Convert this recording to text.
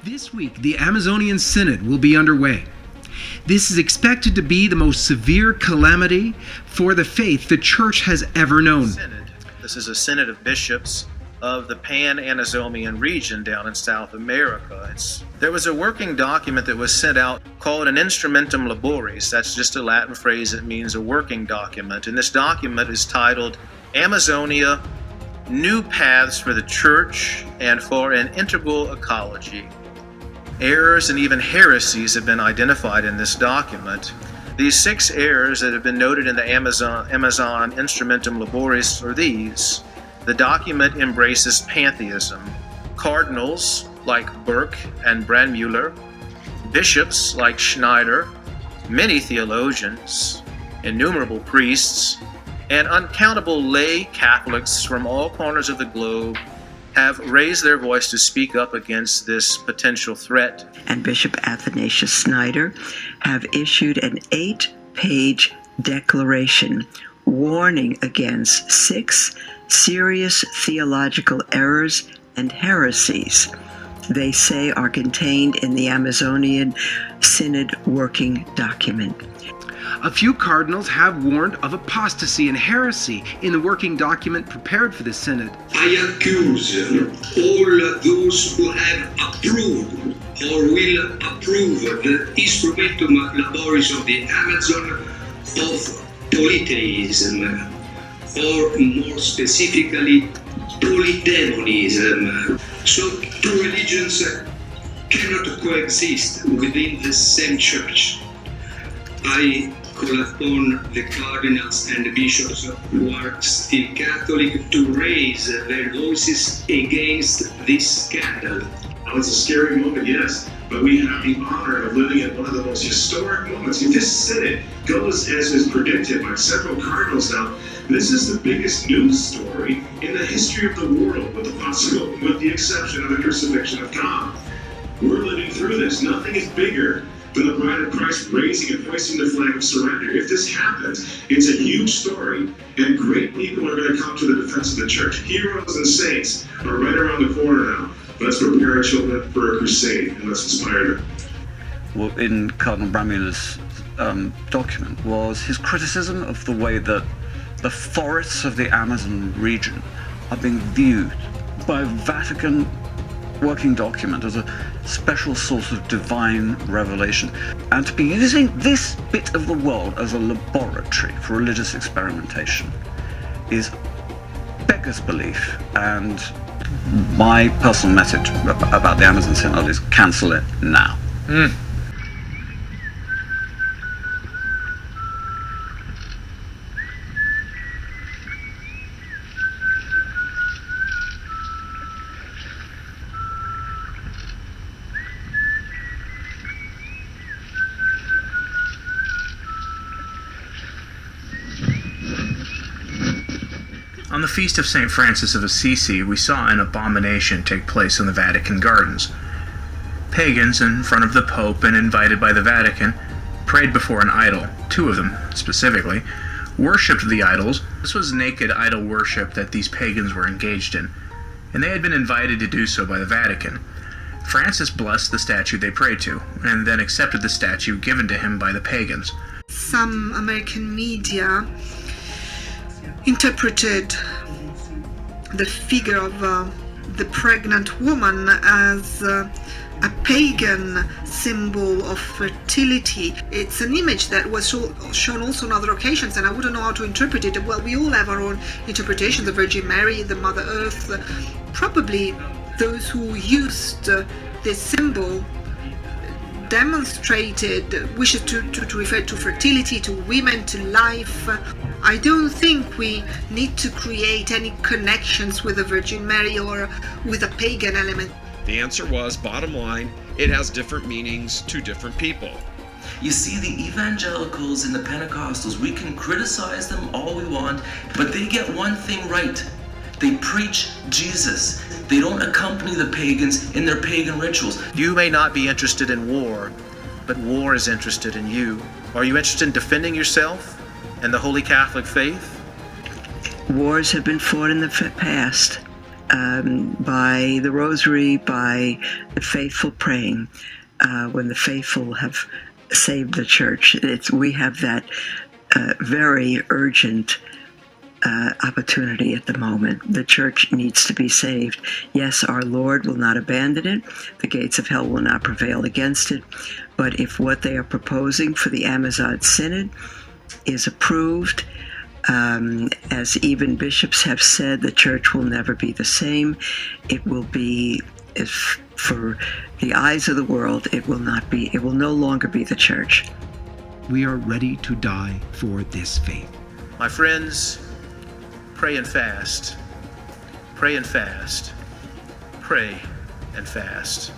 This week, the Amazonian Synod will be underway. This is expected to be the most severe calamity for the faith the Church has ever known. This is a synod of bishops of the Pan-Amazomian region down in South America. There was a working document that was sent out called an Instrumentum Laboris. That's just a Latin phrase that means a working document. And this document is titled Amazonia, New Paths for the Church and for an Integral Ecology. Errors and even heresies have been identified in this document. These 6 errors that have been noted in the Amazon Instrumentum Laboris are these. The document embraces pantheism. Cardinals like Burke and Brandmüller, bishops like Schneider, many theologians, innumerable priests, and uncountable lay Catholics from all corners of the globe have raised their voice to speak up against this potential threat. And Bishop Athanasius Schneider have issued an 8-page declaration warning against 6 serious theological errors and heresies they say are contained in the Amazonian Synod working document. A few cardinals have warned of apostasy and heresy in the working document prepared for the Synod. I accuse all those who have approved or will approve the Instrumentum Laboris of the Amazon of polytheism, or more specifically, polydemonism. So 2 religions cannot coexist within the same church. I call upon the cardinals and the bishops who are still Catholic to raise their voices against this scandal. Oh, it's a scary moment, yes, but we have the honor of living in one of the most historic moments. If this synod goes as is predicted by several cardinals now, this is the biggest news story in the history of the world, with the exception of the crucifixion of God. We're living through this. Nothing is bigger than the bride of Christ raising and hoisting the flag of surrender. If this happens, it's a huge story, and great people are going to come to the defense of the church. Heroes and saints are right around the corner now. Let's prepare our children for a crusade, and let's inspire them. Well, in Cardinal Brandmüller's document was his criticism of the way that the forests of the Amazon region are being viewed by Vatican working document as a special source of divine revelation, and to be using this bit of the world as a laboratory for religious experimentation is beggars belief. And my personal message about the Amazon Synod is cancel it now. On the feast of St. Francis of Assisi, we saw an abomination take place in the Vatican gardens. Pagans, in front of the Pope and invited by the Vatican, prayed before an idol. 2 of them, specifically, worshipped the idols. This was naked idol worship that these pagans were engaged in, and they had been invited to do so by the Vatican. Francis blessed the statue they prayed to, and then accepted the statue given to him by the pagans. Some American media interpreted the figure of the pregnant woman as a pagan symbol of fertility. It's an image that was shown also on other occasions, and I wouldn't know how to interpret it. Well, we all have our own interpretation. The Virgin Mary, the Mother Earth. Probably those who used this symbol demonstrated wishes to refer to fertility, to women, to life. I don't think we need to create any connections with the Virgin Mary or with a pagan element. The answer was, bottom line, it has different meanings to different people. You see, the evangelicals and the Pentecostals, we can criticize them all we want, but they get one thing right. They preach Jesus. They don't accompany the pagans in their pagan rituals. You may not be interested in war, but war is interested in you. Are you interested in defending yourself and the Holy Catholic faith? Wars have been fought in the past by the rosary, by the faithful praying, when the faithful have saved the church. We have that very urgent opportunity at the moment. The church needs to be saved. Yes, our Lord will not abandon it. The gates of hell will not prevail against it. But if what they are proposing for the Amazon Synod is approved, as even bishops have said, the church will never be the same. It will be, if for the eyes of the world, it will no longer be the church. We are ready to die for this faith. My friends, pray and fast. Pray and fast. Pray and fast.